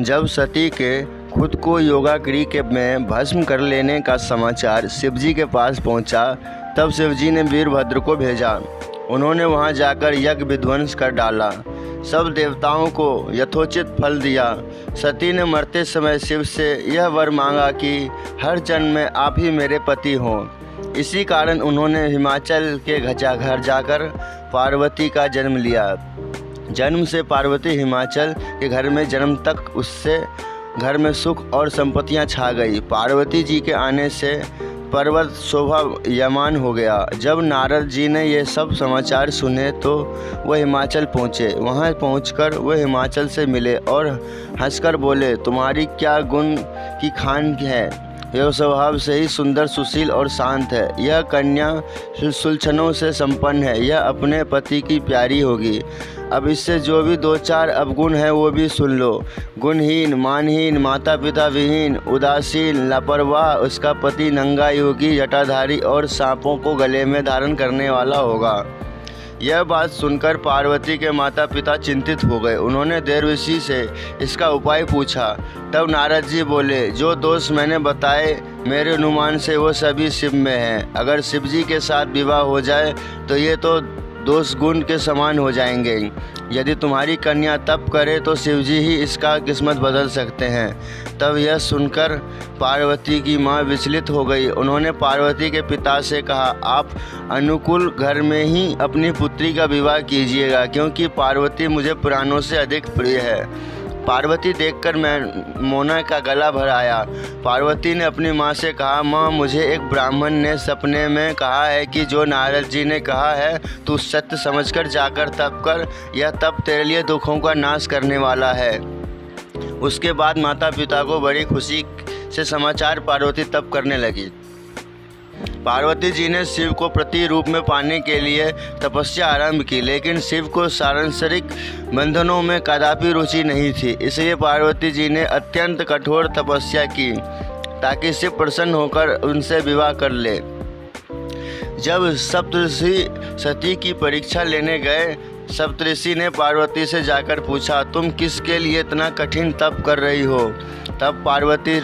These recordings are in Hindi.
जब सती के खुद को योगाग्नि के में भस्म कर लेने का समाचार शिवजी के पास पहुंचा, तब शिवजी ने वीरभद्र को भेजा। उन्होंने वहां जाकर यज्ञ विध्वंस कर डाला, सब देवताओं को यथोचित फल दिया। सती ने मरते समय शिव से यह वर मांगा कि हर जन्म में आप ही मेरे पति हों। इसी कारण उन्होंने हिमाचल के घर जाकर पार्वती का जन्म लिया। जन्म से पार्वती हिमाचल के घर में जन्म तक उससे घर में सुख और संपत्तियां छा गई। पार्वती जी के आने से पर्वत शोभायमान हो गया। जब नारद जी ने ये सब समाचार सुने तो वह हिमाचल पहुँचे। वहाँ पहुंचकर वह हिमाचल से मिले और हंसकर बोले, तुम्हारी क्या गुण की खान है। यह स्वभाव से ही सुंदर, सुशील और शांत है। यह कन्या सुलक्षणों से संपन्न है। यह अपने पति की प्यारी होगी। अब इससे जो भी दो चार अवगुण है वो भी सुन लो। गुणहीन, मानहीन, माता पिता विहीन, उदासीन, लापरवाह, उसका पति नंगा, योगी, जटाधारी और सांपों को गले में धारण करने वाला होगा। यह बात सुनकर पार्वती के माता पिता चिंतित हो गए। उन्होंने देवर्षि से इसका उपाय पूछा। तब नारद जी बोले, जो दोष मैंने बताए मेरे अनुमान से वो सभी शिव में हैं। अगर शिव जी के साथ विवाह हो जाए तो ये तो दोष गुण के समान हो जाएंगे। यदि तुम्हारी कन्या तप करे तो शिवजी ही इसका किस्मत बदल सकते हैं। तब यह सुनकर पार्वती की माँ विचलित हो गई। उन्होंने पार्वती के पिता से कहा, आप अनुकूल घर में ही अपनी पुत्री का विवाह कीजिएगा, क्योंकि पार्वती मुझे पुराणों से अधिक प्रिय है। पार्वती देखकर मोना का गला भर आया। पार्वती ने अपनी माँ से कहा, माँ, मुझे एक ब्राह्मण ने सपने में कहा है कि जो नारद जी ने कहा है तू सत्य समझकर जाकर तप कर। यह तप तेरे लिए दुखों का नाश करने वाला है। उसके बाद माता पिता को बड़ी खुशी से समाचार पार्वती तप करने लगी। पार्वती जी ने शिव को प्रति रूप में पाने के लिए तपस्या आरंभ की, लेकिन शिव को सांसारिक बंधनों में कदापि रुचि नहीं थी। इसलिए पार्वती जी ने अत्यंत कठोर तपस्या की ताकि शिव प्रसन्न होकर उनसे विवाह कर ले। जब सप्तऋषि सती की परीक्षा लेने गए, सप्तऋषि ने पार्वती से जाकर पूछा, तुम किसके लिए इतना कठिन तप कर रही हो। तब पार्वती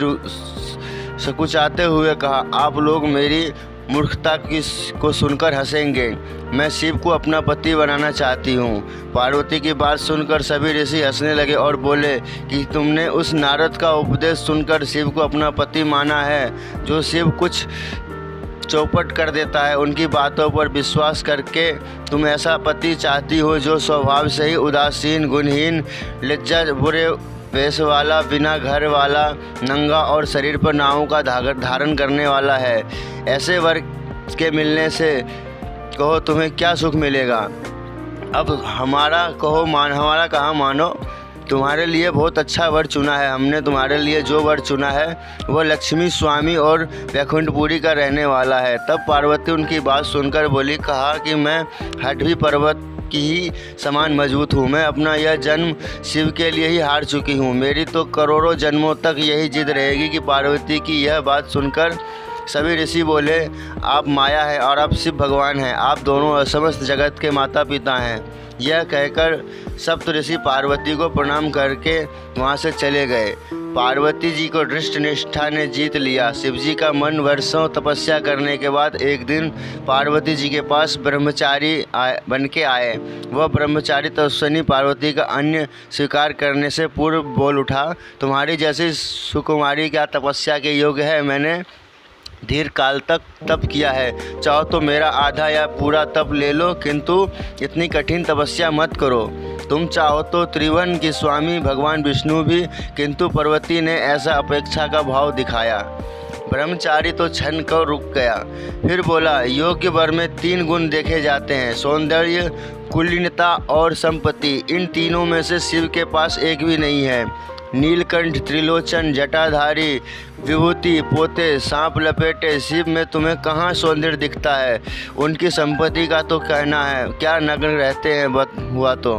सकुचाते हुए कहा, आप लोग मेरी मूर्खता को सुनकर हंसेंगे। मैं शिव को अपना पति बनाना चाहती हूँ। पार्वती की बात सुनकर सभी ऋषि हंसने लगे और बोले कि तुमने उस नारद का उपदेश सुनकर शिव को अपना पति माना है। जो शिव कुछ चौपट कर देता है, उनकी बातों पर विश्वास करके तुम ऐसा पति चाहती हो जो स्वभाव से ही उदासीन, गुणहीन, लज्जा, बुरे वेश वाला, बिना घर वाला, नंगा और शरीर पर नावों का धारण करने वाला है। ऐसे वर के मिलने से कहो तुम्हें क्या सुख मिलेगा। अब हमारा कहाँ मानो। तुम्हारे लिए बहुत अच्छा वर चुना है। हमने तुम्हारे लिए जो वर चुना है वह लक्ष्मी स्वामी और वैकुंठपुरी का रहने वाला है। तब पार्वती उनकी बात सुनकर बोली, कहा कि मैं हठवी पर्वत की ही समान मजबूत हूँ। मैं अपना यह जन्म शिव के लिए ही हार चुकी हूँ। मेरी तो करोड़ों जन्मों तक यही जिद रहेगी। कि पार्वती की यह बात सुनकर सभी ऋषि बोले, आप माया है और आप शिव भगवान हैं। आप दोनों समस्त जगत के माता पिता हैं। यह कहकर सप्तऋषि पार्वती को प्रणाम करके वहाँ से चले गए। पार्वती जी को दृष्ट निष्ठा ने जीत लिया। शिवजी का मन वर्षों तपस्या करने के बाद एक दिन पार्वती जी के पास ब्रह्मचारी बन के आए। वह ब्रह्मचारी तपस्विनी पार्वती का अन्न स्वीकार करने से पूर्व बोल उठा, तुम्हारी जैसी सुकुमारी क्या तपस्या के योग्य है। मैंने दीर्घ काल तक तप किया है। चाहो तो मेरा आधा या पूरा तप ले लो, किंतु इतनी कठिन तपस्या मत करो। तुम चाहो तो त्रिभुवन के स्वामी भगवान विष्णु भी। किंतु पार्वती ने ऐसा अपेक्षा का भाव दिखाया। ब्रह्मचारी तो क्षण को रुक गया, फिर बोला, योग्य वर में 3 गुण देखे जाते हैं, सौंदर्य, कुलीनता और संपत्ति। इन तीनों में से शिव के पास एक भी नहीं है। नीलकंठ, त्रिलोचन, जटाधारी, विभूति पोते, सांप लपेटे शिव में तुम्हें कहाँ सौंदर्य दिखता है। उनकी संपत्ति का तो कहना है, क्या नग्न रहते हैं हुआ तो।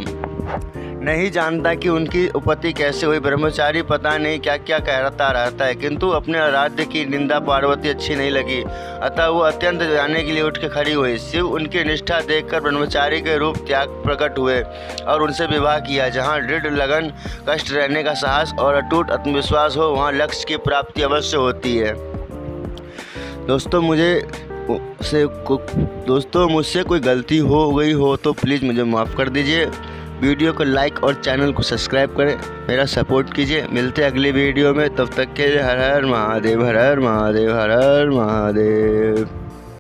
नहीं जानता कि उनकी उपत्ति कैसे हुई। ब्रह्मचारी पता नहीं क्या क्या कहता रहता है, किंतु अपने आराध्य की निंदा पार्वती अच्छी नहीं लगी, अतः वो अत्यंत जाने के लिए उठ के खड़ी हुई। शिव उनकी निष्ठा देखकर ब्रह्मचारी के रूप त्याग प्रकट हुए और उनसे विवाह किया। जहाँ दृढ़ लगन, कष्ट रहने का साहस और अटूट आत्मविश्वास हो, वहाँ लक्ष्य की प्राप्ति अवश्य होती है। दोस्तों मुझसे कोई गलती हो गई हो तो प्लीज़ मुझे माफ़ कर दीजिए। वीडियो को लाइक और चैनल को सब्सक्राइब करें, मेरा सपोर्ट कीजिए। मिलते हैं अगली वीडियो में, तब तक के लिए हर हर महादेव, हर हर महादेव, हर हर महादेव।